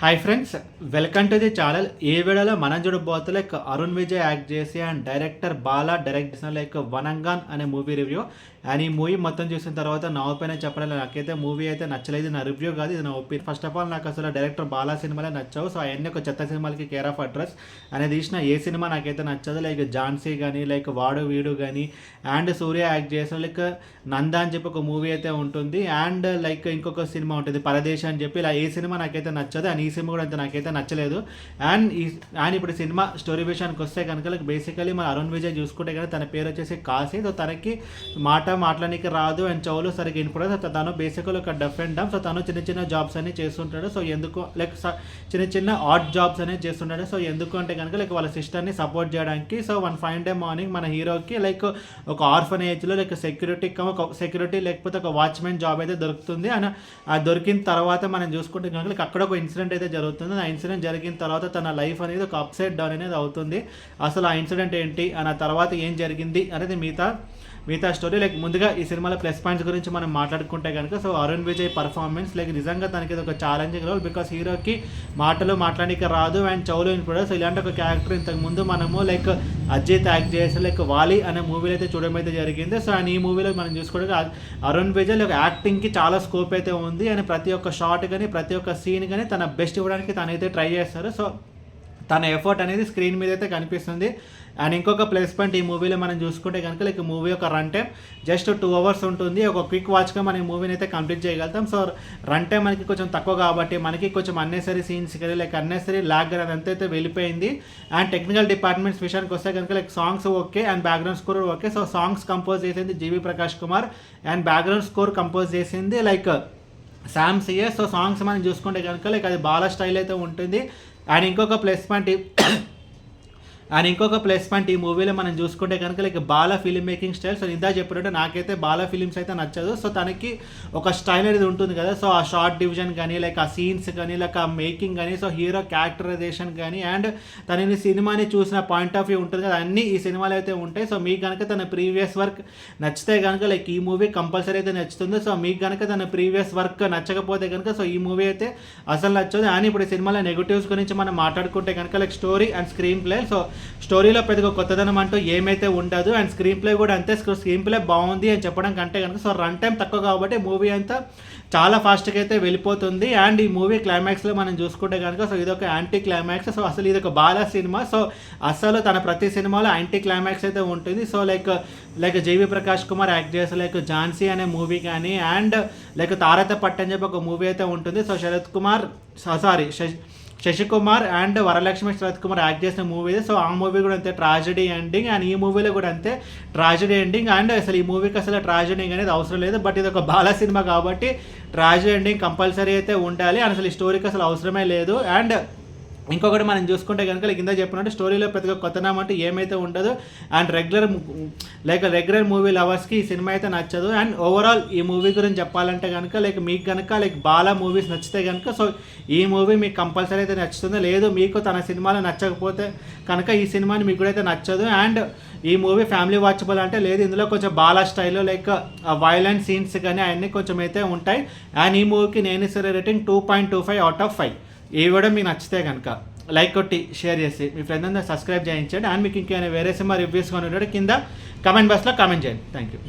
Hi friends, welcome to the channel. ఈ వీడియోలో మనం చూడబోతే లైక్ అరుణ్ విజయ్ యాక్ట్ చేసి అండ్ డైరెక్టర్ బాలా డైరెక్ట్ చేసిన లైక్ వనంగాన్ అనే మూవీ రివ్యూ. అండ్ ఈ మూవీ మొత్తం చూసిన తర్వాత నా ఒపీనియన్ చెప్పడం నాకైతే మూవీ అయితే నచ్చలేదు. నా రివ్యూ కాదు, ఇది నా ఒపీనియన్. ఫస్ట్ ఆఫ్ ఆల్ నాకు అసలు డైరెక్టర్ బాలా సినిమాలే నచ్చావు. సో అవన్నీ ఒక చెత్త సినిమాలకి కేర్ ఆఫ్ అడ్రస్ అనేది తీసిన ఏ సినిమా నాకైతే నచ్చదు. లైక్ ఝాన్సీ కానీ లైక్ వాడు వీడు కానీ అండ్ సూర్య యాక్ట్ చేసిన లైక్ నందా అని చెప్పి ఒక మూవీ అయితే ఉంటుంది. అండ్ లైక్ ఇంకొక సినిమా ఉంటుంది పరదేశ్ అని చెప్పి. ఇలా ఏ సినిమా నాకైతే నచ్చదు. అండ్ ఈ సినిమా కూడా అంతే నాకైతే నచ్చలేదు. అండ్ ఇప్పుడు సినిమా స్టోరీ విషయానికి వస్తే కనుక లైక్ బేసికలీ మన అరుణ్ విజయ్ చూసుకుంటే కనుక తన పేరు వచ్చేసి కాశీ. సో తనకి మాట్లాడడానికి రాదు అండ్ చెవులు సరిగ్గా వినపడదు. సో తను బేసికల్ ఒక డెఫ్ అండ్ డమ్. సో తను చిన్న చిన్న జాబ్స్ అన్ని చేస్తుంటాడు. సో ఎందుకు లైక్ చిన్న చిన్న ఆర్ట్ జాబ్స్ అనేది చేస్తుంటాడు. సో ఎందుకు అంటే కనుక లైక్ వాళ్ళ సిస్టర్ని సపోర్ట్ చేయడానికి. So one fine day morning మన హీరోకి లైక్ ఒక ఆర్ఫనేజ్లో లైక్ సెక్యూరిటీ లేకపోతే ఒక వాచ్మెన్ జాబ్ అయితే దొరుకుతుంది. అండ్ అది దొరికిన తర్వాత మనం చూసుకుంటే కనుక లైక్ అక్కడ ఒక ఇన్సిడెంట్ అయితే జరుగుతుంది. ఆ ఇన్సిడెంట్ జరిగిన తర్వాత తన లైఫ్ అనేది ఒక అప్సైడ్ డౌన్ అనేది అవుతుంది. అసలు ఆ ఇన్సిడెంట్ ఏంటి అండ్ ఆ తర్వాత ఏం జరిగింది అనేది మిగతా స్టోరీ. లైక్ ముందుగా ఈ సినిమాలో ప్లస్ పాయింట్స్ గురించి మనం మాట్లాడుకుంటే కనుక so Arun Vijay performance like నిజంగా తనకి ఇది ఒక ఛాలెంజింగ్ రోల్. బికాస్ హీరోకి మాట్లాడడానికి రాదు అండ్ చెవులు వినపడదు. సో ఇలాంటి ఒక క్యారెక్టర్ ఇంతకు ముందు మనము లైక్ అజిత్ యాక్ట్ చేసి లైక్ వాలి అనే మూవీలో అయితే చూడడం అయితే జరిగింది. సో అండ్ ఈ మూవీలో మనం చూసుకోవడానికి అరుణ్ విజయ్ లైక్ యాక్టింగ్కి చాలా స్కోప్ అయితే ఉంది. అండ్ ప్రతి ఒక్క షాట్ కానీ ప్రతి ఒక్క సీన్ కానీ తన బెస్ట్ ఇవ్వడానికి తనైతే ట్రై చేస్తారు. సో తన ఎఫర్ట్ అనేది స్క్రీన్ మీద అయితే కనిపిస్తుంది. అండ్ ఇంకొక ప్లస్ పాయింట్ ఈ మూవీలో మనం చూసుకుంటే కనుక లైక్ మూవీ యొక్క రన్ టైం జస్ట్ 2 hours ఉంటుంది. ఒక క్విక్ వాచ్గా మనం ఈ మూవీని అయితే కంప్లీట్ చేయగలుగుతాం. సో రన్ టైం మనకి కొంచెం తక్కువ కాబట్టి మనకి కొంచెం అన్నెసరీ సీన్స్ కానీ లైక్ అన్నెసరీ ల్యాగ్ కానీ అదంతా అయితే వెళ్ళిపోయింది. అండ్ టెక్నికల్ డిపార్ట్మెంట్స్ విషయానికి వస్తే కనుక like songs okay and background score okay. So songs compose చేసింది GV Prakash Kumar and background score compose చేసింది like Sam CS. So songs మనం చూసుకుంటే కనుక లైక్ అది బాలా స్టైల్ అయితే ఉంటుంది. అండ్ ఇంకొక ప్లస్ పాయింట్ ఈ మూవీలో మనం చూసుకుంటే కనుక like Bala film making style. So ఇందా చెప్పినట్టు నాకైతే బాలా ఫిలిమ్స్ అయితే నచ్చదు. సో తనకి ఒక స్టైల్ అనేది ఉంటుంది కదా. సో ఆ షార్ట్ డివిజన్ కానీ లైక్ ఆ సీన్స్ కానీ లైక్ ఆ మేకింగ్ కానీ సో హీరో క్యారెక్టరైజేషన్ కానీ అండ్ తనని సినిమాని చూసిన పాయింట్ ఆఫ్ వ్యూ ఉంటుంది కదా, అన్నీ ఈ సినిమాలో అయితే ఉంటాయి. సో మీకు కనుక తన ప్రీవియస్ వర్క్ నచ్చితే కనుక లైక్ ఈ మూవీ కంపల్సరీ అయితే నచ్చుతుంది. సో మీకు కనుక తన ప్రీవియస్ వర్క్ నచ్చకపోతే కనుక సో ఈ మూవీ అయితే అసలు నచ్చదు. అండ్ ఇప్పుడు ఈ సినిమాలో నెగటివ్స్ గురించి మనం మాట్లాడుకుంటే కనుక like story and screen play. So స్టోరీలో పెద్దగా కొత్తదనం అంటూ ఏమైతే ఉండదు. అండ్ స్క్రీన్ ప్లే కూడా అంతే. స్క్రీన్ ప్లే బాగుంది అని చెప్పడం కంటే కనుక సో రన్ టైం తక్కువ కాబట్టి మూవీ అంతా చాలా ఫాస్ట్గా అయితే వెళ్ళిపోతుంది. అండ్ ఈ మూవీ క్లైమాక్స్లో మనం చూసుకుంటే కనుక సో ఇదొక యాంటీ క్లైమాక్స్. సో అసలు ఇది ఒక బాలా సినిమా. సో అసలు తన ప్రతి సినిమాలో యాంటీ క్లైమాక్స్ అయితే ఉంటుంది. సో లైక్ జీవి ప్రకాష్ కుమార్ యాక్ట్ చేసే లైక్ ఝాన్సీ అనే మూవీ కానీ అండ్ లైక్ తారత పట్టు అని చెప్పి ఒక మూవీ అయితే ఉంటుంది. So Sasikumar and Varalakshmi Sarath Kumar act చేసిన మూవీ. సో ఆ మూవీ కూడా అంతే ట్రాజడీ ఎండింగ్. అండ్ ఈ మూవీలో కూడా అంతే ట్రాజడీ ఎండింగ్. అండ్ అసలు ఈ మూవీకి అసలు ట్రాజడీ అనేది అవసరం లేదు. బట్ ఇది ఒక బాలా సినిమా కాబట్టి ట్రాజడీ ఎండింగ్ కంపల్సరీ అయితే ఉండాలి. అండ్ అసలు ఈ స్టోరీకి అసలు అవసరమే లేదు. అండ్ ఇంకొకటి మనం చూసుకుంటే కనుక కింద చెప్పినట్టు స్టోరీలో పెద్దగా కొత్తనామా అంటే ఏమైతే ఉండదు. అండ్ రెగ్యులర్ మూవీ లవర్స్కి ఈ సినిమా అయితే నచ్చదు. అండ్ ఓవరాల్ ఈ మూవీ గురించి చెప్పాలంటే కనుక మీకు కనుక బాలా మూవీస్ నచ్చితే కనుక సో ఈ మూవీ మీకు కంపల్సరీ అయితే నచ్చుతుంది. లేదు మీకు తన సినిమాలో నచ్చకపోతే కనుక ఈ సినిమాని మీకు కూడా అయితే నచ్చదు. అండ్ ఈ మూవీ ఫ్యామిలీ వాచబుల్ అంటే లేదు, ఇందులో కొంచెం బాలా స్టైల్లో లైక్ వైలెంట్ సీన్స్ కానీ అవన్నీ కొంచెం అయితే ఉంటాయి. అండ్ ఈ మూవీకి నేను ఇచ్చే రేటింగ్ 2.25/5. ఈ వీడియో మీకు నచ్చితే కనుక లైక్ కొట్టి షేర్ చేసి మీ ఫ్రెండ్ అందరూ సబ్స్క్రైబ్ చేయించండి. అండ్ మీకు ఇంకేమైనా వేరే సినిమా రివ్యూస్ కానీ కింద కమెంట్ బాక్స్లో కామెంట్ చేయండి. Thank you.